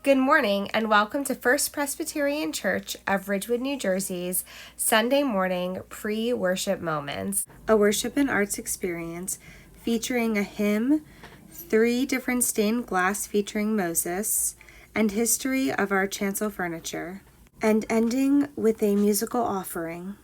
Good morning and welcome to First Presbyterian Church of Ridgewood, New Jersey's Sunday morning pre-worship moments, a worship and arts experience featuring a hymn, 3 different stained glass featuring Moses, and history of our chancel furniture, and ending with a musical offering.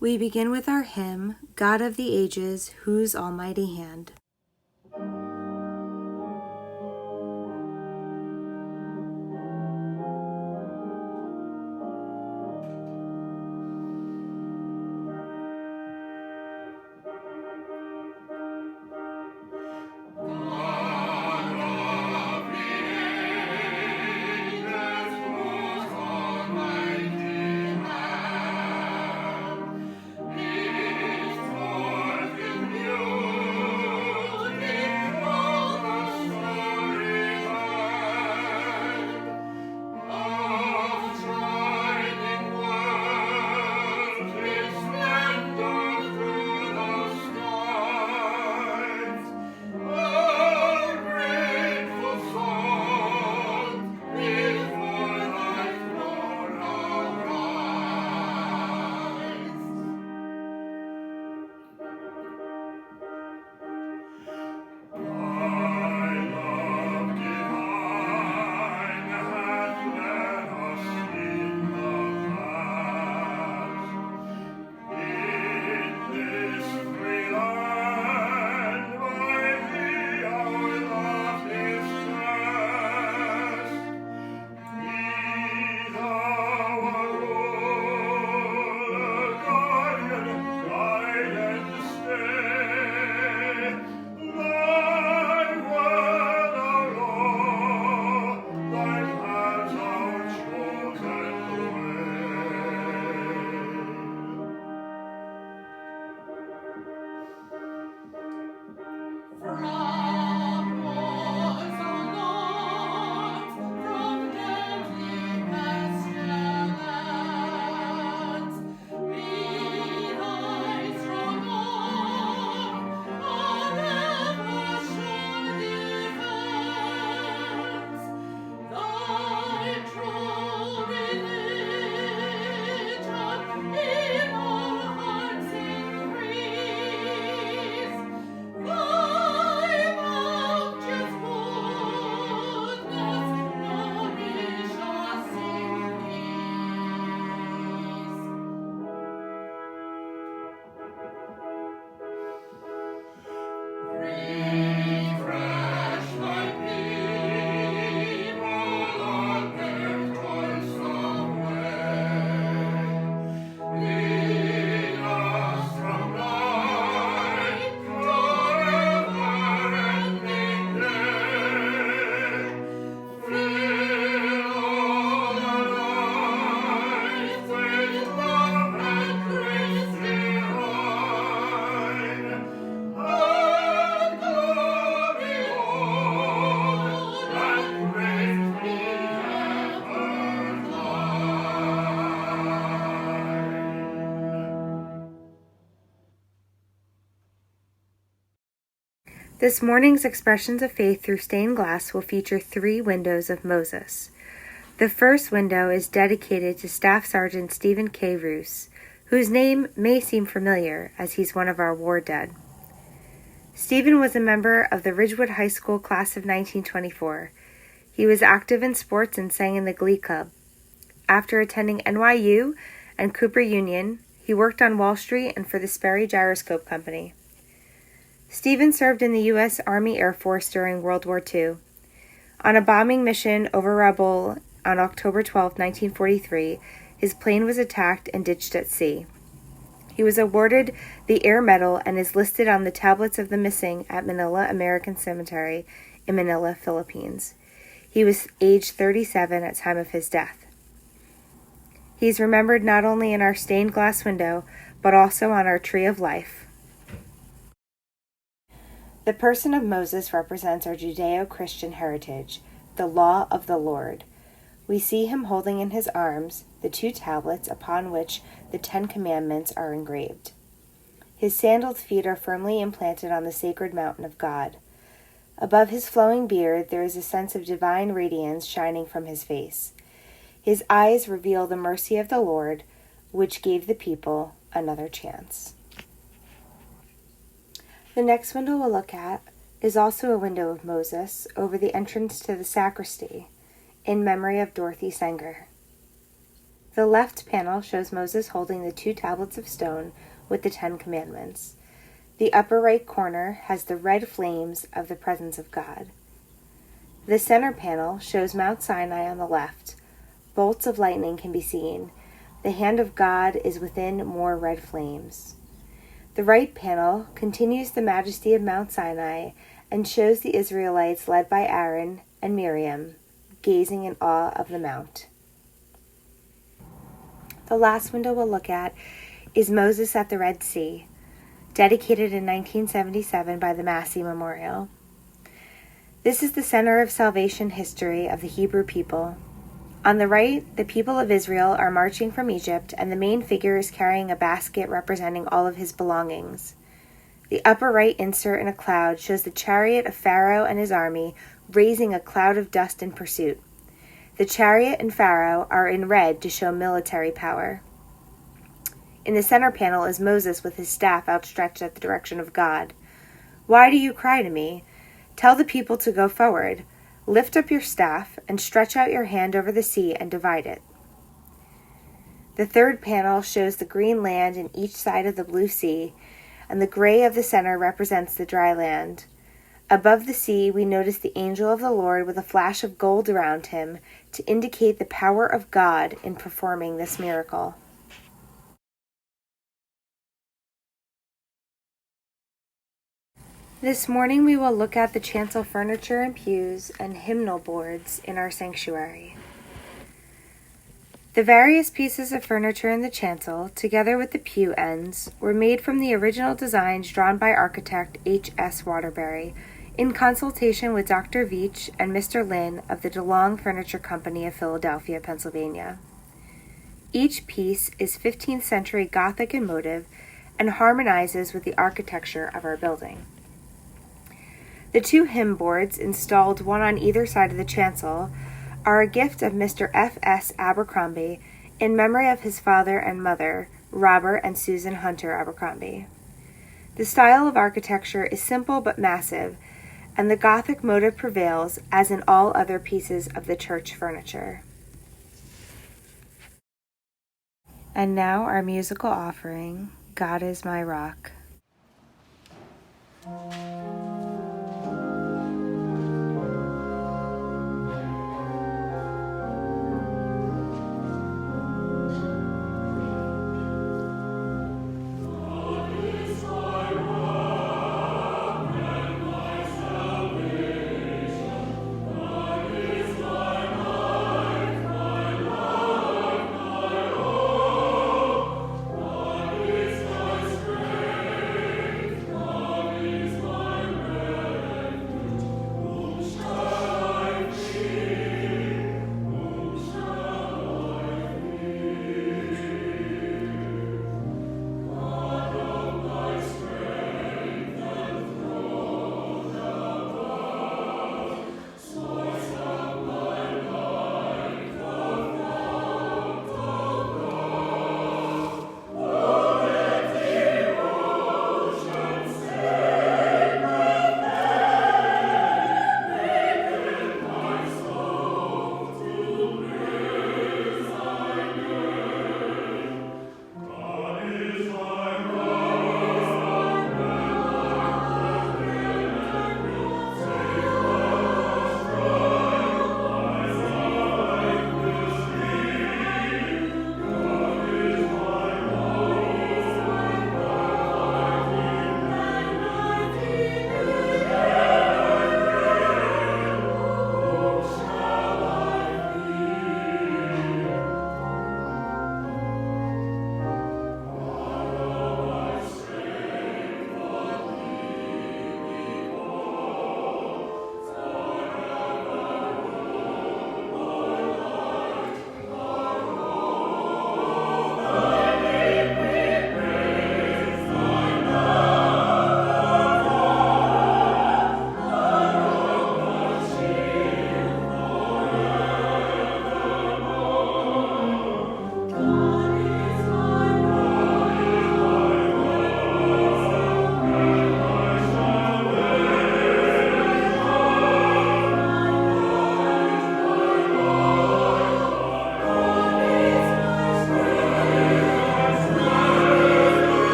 We begin with our hymn, God of the Ages, whose almighty hand. This morning's expressions of faith through stained glass will feature 3 windows of Moses. The first window is dedicated to Staff Sergeant Stephen K. Roos, whose name may seem familiar as he's one of our war dead. Stephen was a member of the Ridgewood High School class of 1924. He was active in sports and sang in the Glee Club. After attending NYU and Cooper Union, he worked on Wall Street and for the Sperry Gyroscope Company. Stephen served in the U.S. Army Air Force during World War II. On a bombing mission over Rabaul on October 12, 1943, his plane was attacked and ditched at sea. He was awarded the Air Medal and is listed on the tablets of the missing at Manila American Cemetery in Manila, Philippines. He was age 37 at time of his death. He is remembered not only in our stained glass window, but also on our tree of life. The person of Moses represents our Judeo-Christian heritage, the law of the Lord. We see him holding in his arms the 2 tablets upon which the 10 Commandments are engraved. His sandaled feet are firmly implanted on the sacred mountain of God. Above his flowing beard, there is a sense of divine radiance shining from his face. His eyes reveal the mercy of the Lord, which gave the people another chance. The next window we'll look at is also a window of Moses over the entrance to the sacristy, in memory of Dorothy Sanger. The left panel shows Moses holding the 2 tablets of stone with the 10 commandments. The upper right corner has the red flames of the presence of God. The center panel shows Mount Sinai on the left. Bolts of lightning can be seen. The hand of God is within more red flames. The right panel continues the majesty of Mount Sinai and shows the Israelites led by Aaron and Miriam, gazing in awe of the mount. The last window we'll look at is Moses at the Red Sea, dedicated in 1977 by the Massey Memorial. This is the center of salvation history of the Hebrew people. On the right, the people of Israel are marching from Egypt, and the main figure is carrying a basket representing all of his belongings. The upper right insert in a cloud shows the chariot of Pharaoh and his army raising a cloud of dust in pursuit. The chariot and Pharaoh are in red to show military power. In the center panel is Moses with his staff outstretched at the direction of God. "Why do you cry to me? Tell the people to go forward. Lift up your staff and stretch out your hand over the sea and divide it." The third panel shows the green land in each side of the blue sea, and the gray of the center represents the dry land. Above the sea, we notice the angel of the Lord with a flash of gold around him to indicate the power of God in performing this miracle. This morning we will look at the chancel furniture and pews and hymnal boards in our sanctuary. The various pieces of furniture in the chancel, together with the pew ends, were made from the original designs drawn by architect H.S. Waterbury in consultation with Dr. Veach and Mr. Lynn of the DeLong Furniture Company of Philadelphia, Pennsylvania. Each piece is 15th century Gothic in motive and harmonizes with the architecture of our building. The 2 hymn boards, installed one on either side of the chancel, are a gift of Mr. F.S. Abercrombie in memory of his father and mother, Robert and Susan Hunter Abercrombie. The style of architecture is simple but massive, and the Gothic motive prevails as in all other pieces of the church furniture. And now our musical offering, God is My Rock.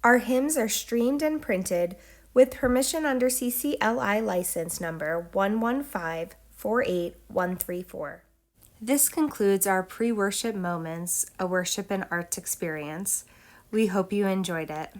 Our hymns are streamed and printed with permission under CCLI license number 11548134. This concludes our pre-worship moments, a worship and arts experience. We hope you enjoyed it.